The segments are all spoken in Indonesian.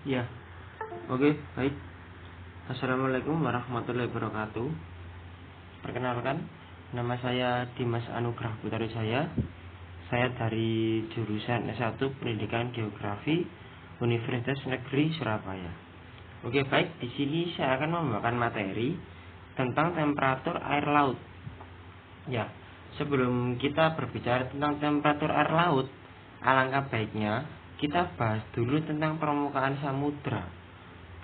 Ya, oke, baik. Assalamualaikum warahmatullahi wabarakatuh. Perkenalkan, nama saya Dimas Anugrah Putri Jaya. Saya dari jurusan S1 Pendidikan Geografi Universitas Negeri Surabaya. Oke, baik. Di sini saya akan membawakan materi tentang temperatur air laut. Ya, sebelum kita berbicara tentang temperatur air laut, alangkah baiknya kita bahas dulu tentang permukaan samudra.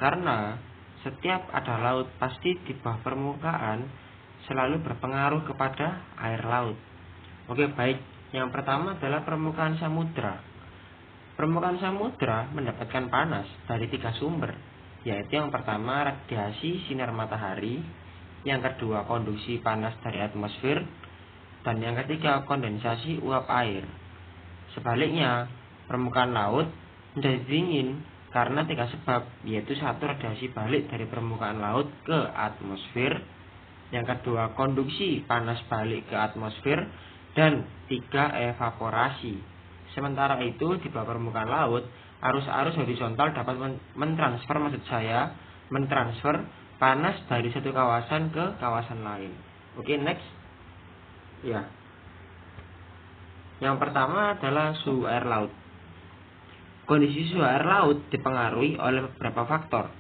Karena setiap ada laut pasti di bawah permukaan selalu berpengaruh kepada air laut. Oke, baik. Yang pertama adalah permukaan samudra. Permukaan samudra mendapatkan panas dari 3 sumber, yaitu yang pertama radiasi sinar matahari, yang kedua konduksi panas dari atmosfer, dan yang ketiga kondensasi uap air. Sebaliknya, permukaan laut menjadi dingin karena 3 sebab, yaitu 1 radiasi balik dari permukaan laut ke atmosfer, yang kedua konduksi panas balik ke atmosfer, dan 3 evaporasi. Sementara itu di bawah permukaan laut, arus-arus horizontal dapat mentransfer panas dari satu kawasan ke kawasan lain. Oke, next. Ya. Yang pertama adalah suhu air laut. Kondisi suhu air laut dipengaruhi oleh beberapa faktor,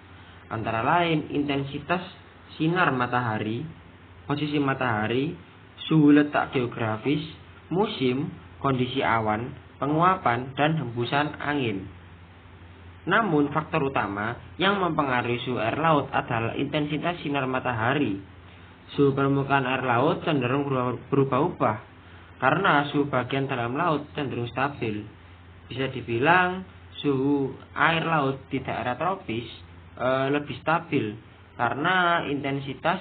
antara lain intensitas sinar matahari, posisi matahari, suhu letak geografis, musim, kondisi awan, penguapan, dan hembusan angin. Namun faktor utama yang mempengaruhi suhu air laut adalah intensitas sinar matahari. Suhu permukaan air laut cenderung berubah-ubah karena suhu bagian dalam laut cenderung stabil. Bisa dibilang suhu air laut di daerah tropis lebih stabil karena intensitas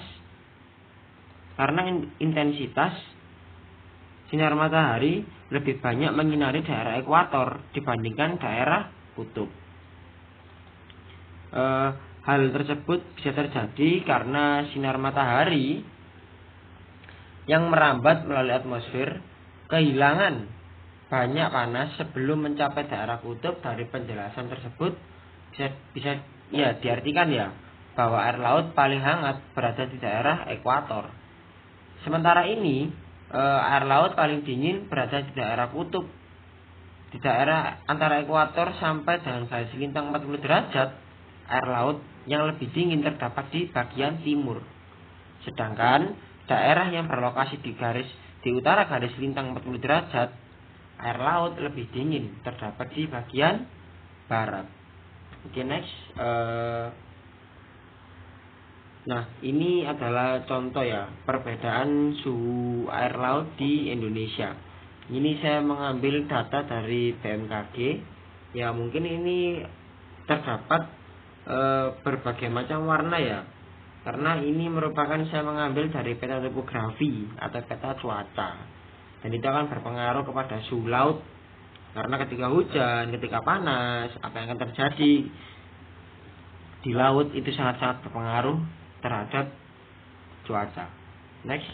sinar matahari lebih banyak menyinari daerah ekuator dibandingkan daerah kutub. Hal tersebut bisa terjadi karena sinar matahari yang merambat melalui atmosfer kehilangan banyak panas sebelum mencapai daerah kutub. Dari penjelasan tersebut bisa diartikan bahwa air laut paling hangat berada di daerah ekuator. Sementara ini air laut paling dingin berada di daerah kutub. Di daerah antara ekuator sampai dengan garis lintang 40 derajat, air laut yang lebih dingin terdapat di bagian timur. Sedangkan daerah yang berlokasi di utara garis lintang 40 derajat, air laut lebih dingin terdapat di bagian barat. Oke, next. Nah, ini adalah contoh perbedaan suhu air laut di Indonesia. Ini saya mengambil data dari BMKG. Ya, mungkin ini terdapat berbagai macam warna karena ini merupakan saya mengambil dari peta topografi atau peta cuaca, dan itu akan berpengaruh kepada suhu laut karena ketika hujan, ketika panas, apa yang akan terjadi di laut itu sangat-sangat berpengaruh terhadap cuaca. Next.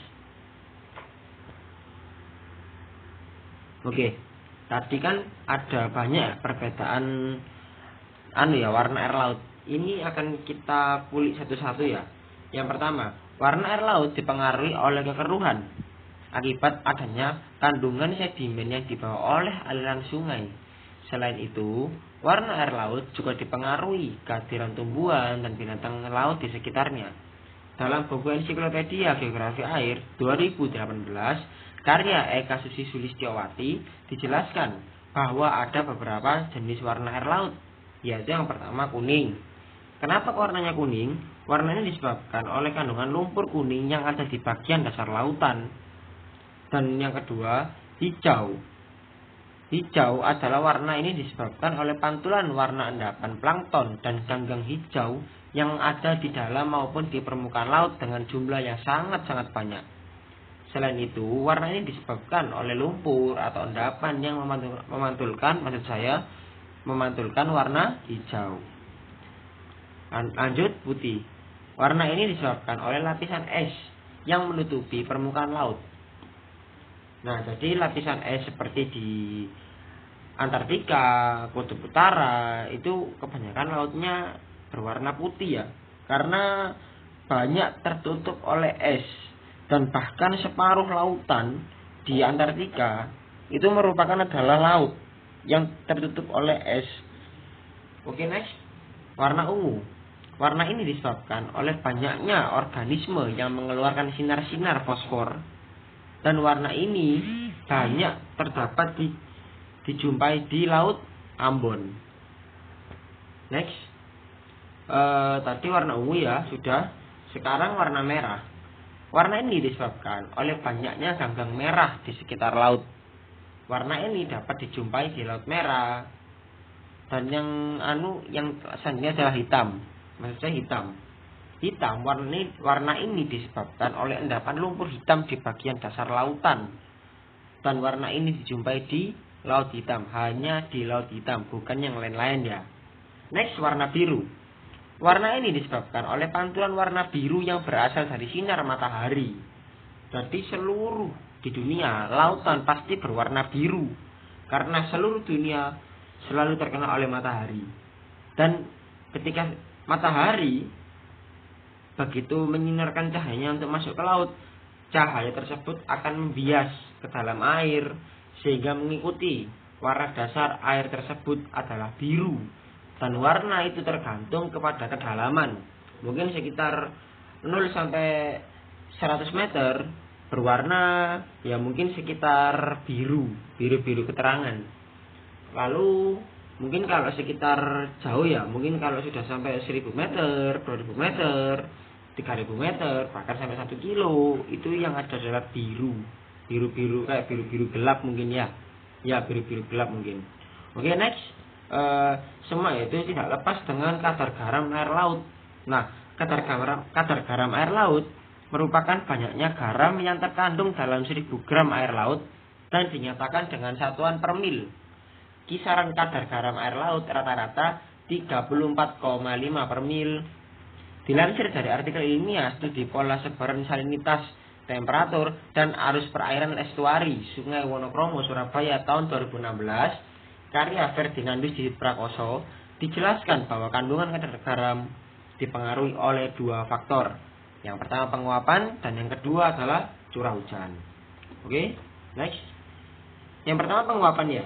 Oke, tadi kan ada banyak perbedaan warna air laut. Ini akan kita kulik satu-satu ya. Yang pertama, warna air laut dipengaruhi oleh kekeruhan akibat adanya kandungan sedimen yang dibawa oleh aliran sungai. Selain itu, warna air laut juga dipengaruhi kehadiran tumbuhan dan binatang laut di sekitarnya. Dalam buku Ensiklopedia Geografi Air 2018, karya Eka Susi Sulistyowati, dijelaskan bahwa ada beberapa jenis warna air laut, yaitu yang pertama kuning. Kenapa warnanya kuning? Warnanya disebabkan oleh kandungan lumpur kuning yang ada di bagian dasar lautan. Dan yang kedua, hijau. Hijau adalah warna ini disebabkan oleh pantulan warna endapan plankton dan ganggang hijau yang ada di dalam maupun di permukaan laut dengan jumlah yang sangat-sangat banyak. Selain itu, warna ini disebabkan oleh lumpur atau endapan yang memantulkan warna hijau. Lanjut, putih. Warna ini disebabkan oleh lapisan es yang menutupi permukaan laut. Nah, jadi lapisan es seperti di Antartika, Kutub Utara itu kebanyakan lautnya berwarna putih ya, karena banyak tertutup oleh es, dan bahkan separuh lautan di Antartika itu merupakan adalah laut yang tertutup oleh es. Oke, next. Warna ungu. Warna ini disebabkan oleh banyaknya organisme yang mengeluarkan sinar-sinar fosfor, dan warna ini banyak terdapat dijumpai di Laut Ambon. Next. Tadi warna ungu ya sudah. Sekarang warna merah. Warna ini disebabkan oleh banyaknya ganggang merah di sekitar laut. Warna ini dapat dijumpai di Laut Merah. Dan yang selanjutnya adalah hitam. Maksud saya hitam. Hitam warna ini disebabkan oleh endapan lumpur hitam di bagian dasar lautan. Dan warna ini dijumpai di Laut Hitam, hanya di Laut Hitam, bukan yang lain-lain ya. Next, warna biru. Warna ini disebabkan oleh pantulan warna biru yang berasal dari sinar matahari. Jadi seluruh di dunia lautan pasti berwarna biru, karena seluruh dunia selalu terkena oleh matahari. Dan ketika matahari begitu menyinarkan cahayanya untuk masuk ke laut, cahaya tersebut akan membias ke dalam air, sehingga mengikuti warna dasar air tersebut adalah biru. Dan warna itu tergantung kepada kedalaman. Mungkin sekitar 0 sampai 100 meter berwarna ya mungkin sekitar biru keterangan. Lalu mungkin kalau sekitar jauh ya, mungkin kalau sudah sampai 1000 meter, 2000 meter, 3000 meter, bahkan sampai 1 kilo, itu yang ada adalah biru kayak biru gelap mungkin ya. Ya, biru gelap mungkin. Oke, next. Semua itu tidak lepas dengan kadar garam air laut. Nah, kadar garam air laut merupakan banyaknya garam yang terkandung dalam 1000 gram air laut dan dinyatakan dengan satuan per mil. Kisaran kadar garam air laut rata-rata 34,5 per mil. Dilansir dari artikel ilmiah studi pola sebaran salinitas, temperatur, dan arus perairan estuari Sungai Wonokromo, Surabaya tahun 2016, karya Ferdinandus Didit Prakoso, dijelaskan bahwa kandungan kadar garam dipengaruhi oleh 2 faktor. Yang pertama penguapan, dan yang kedua adalah curah hujan. Oke, next. Yang pertama penguapan ya.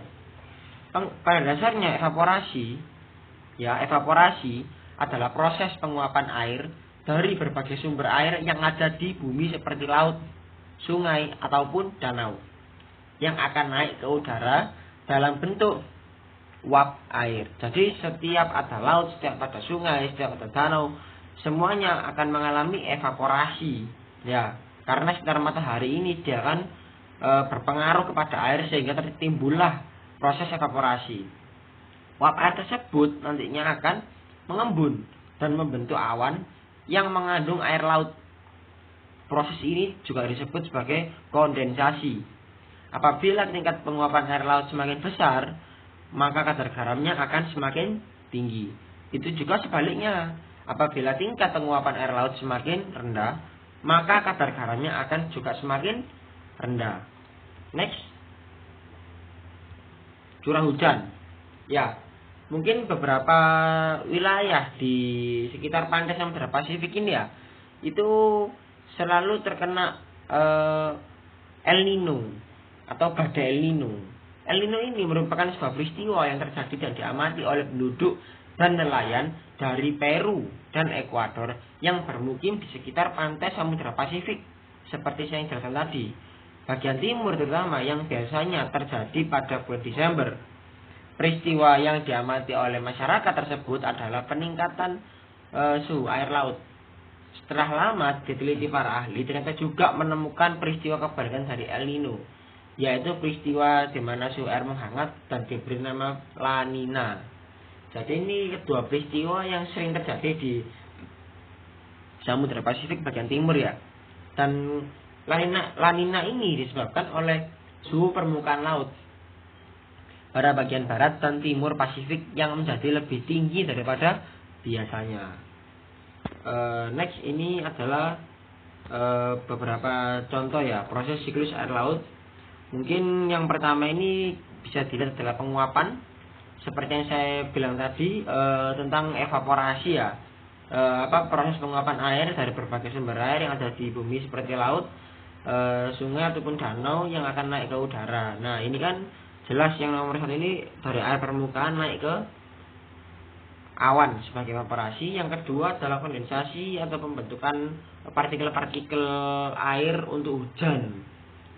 Pada dasarnya evaporasi adalah proses penguapan air dari berbagai sumber air yang ada di bumi seperti laut, sungai, ataupun danau, yang akan naik ke udara dalam bentuk uap air. Jadi setiap ada laut, setiap ada sungai, setiap ada danau, semuanya akan mengalami evaporasi ya, karena sinar matahari ini dia akan berpengaruh kepada air sehingga tertimbullah proses evaporasi. Uap air tersebut nantinya akan mengembun dan membentuk awan yang mengandung air laut. Proses ini juga disebut sebagai kondensasi. Apabila tingkat penguapan air laut semakin besar, maka kadar garamnya akan semakin tinggi. Itu juga sebaliknya. Apabila tingkat penguapan air laut semakin rendah, maka kadar garamnya akan juga semakin rendah. Next. Curah hujan. Ya, mungkin beberapa wilayah di sekitar pantai Samudra Pasifik ini ya, itu selalu terkena El Nino atau badai El Nino. El Nino ini merupakan sebuah peristiwa yang terjadi dan diamati oleh penduduk dan nelayan dari Peru dan Ekuador yang bermukim di sekitar pantai Samudra Pasifik, seperti saya jelaskan tadi. Bagian timur terutama yang biasanya terjadi pada bulan Desember. Peristiwa yang diamati oleh masyarakat tersebut adalah peningkatan suhu air laut. Setelah lama diteliti para ahli, ternyata juga menemukan peristiwa kebalikan dari El Nino, yaitu peristiwa di mana suhu air menghangat dan diberi nama La Nina. Jadi ini kedua peristiwa yang sering terjadi di Samudra Pasifik bagian timur ya. Dan La Nina ini disebabkan oleh suhu permukaan laut pada bagian barat dan timur Pasifik yang menjadi lebih tinggi daripada biasanya. Next, ini adalah beberapa contoh ya proses siklus air laut. Mungkin yang pertama ini bisa dilihat adalah penguapan. Seperti yang saya bilang tadi tentang evaporasi ya, proses penguapan air dari berbagai sumber air yang ada di bumi seperti laut, sungai ataupun danau yang akan naik ke udara. Nah ini kan jelas yang nomor satu ini dari air permukaan naik ke awan sebagai evaporasi. Yang kedua adalah kondensasi atau pembentukan partikel-partikel air untuk hujan.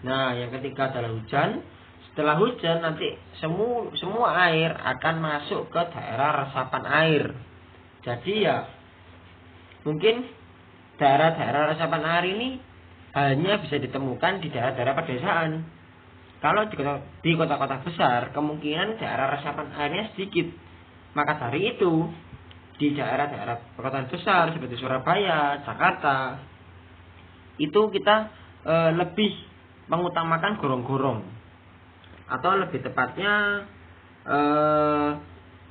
Nah yang ketiga adalah hujan. Setelah hujan nanti semua air akan masuk ke daerah resapan air. Jadi ya mungkin daerah-daerah resapan air ini hanya bisa ditemukan di daerah-daerah pedesaan. Kalau di kota-kota besar kemungkinan daerah resapan airnya sedikit. Maka dari itu di daerah-daerah perkotaan besar seperti Surabaya, Jakarta, itu kita lebih mengutamakan gorong-gorong, atau lebih tepatnya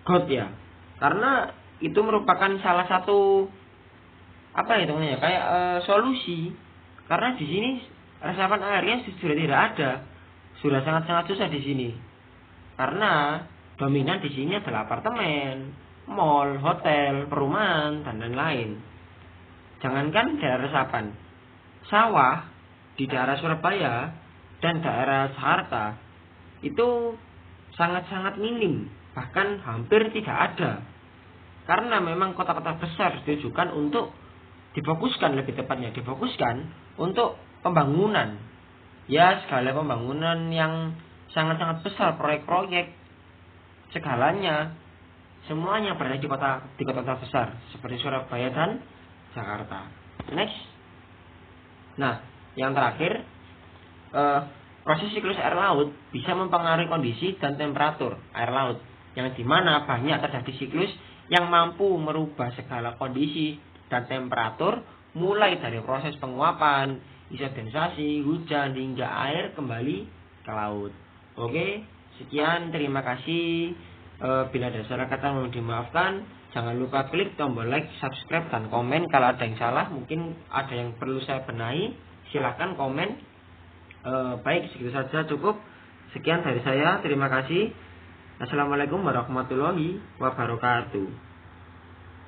got ya, karena itu merupakan salah satu kayak solusi. Karena di sini resapan airnya sudah tidak ada, sudah sangat-sangat susah di sini, karena dominan di sini adalah apartemen, mall, hotel, perumahan, dan lain-lain. Jangankan daerah resapan, sawah di daerah Surabaya dan daerah Jakarta itu sangat-sangat minim, bahkan hampir tidak ada. Karena memang kota-kota besar ditujukan untuk difokuskan untuk pembangunan. Ya, segala pembangunan yang sangat-sangat besar, proyek-proyek segalanya semuanya berada di kota besar seperti Surabaya dan Jakarta. Next. Nah, yang terakhir, proses siklus air laut bisa mempengaruhi kondisi dan temperatur air laut, yang dimana banyak terjadi siklus yang mampu merubah segala kondisi dan temperatur, mulai dari proses penguapan, isodensasi, hujan, hingga air kembali ke laut. Oke, sekian, terima kasih. Bila ada salah kata mohon dimaafkan. Jangan lupa klik tombol like, subscribe, dan komen. Kalau ada yang salah, mungkin ada yang perlu saya benahi, silahkan komen. Baik, segitu saja cukup. Sekian dari saya, terima kasih. Assalamualaikum warahmatullahi wabarakatuh.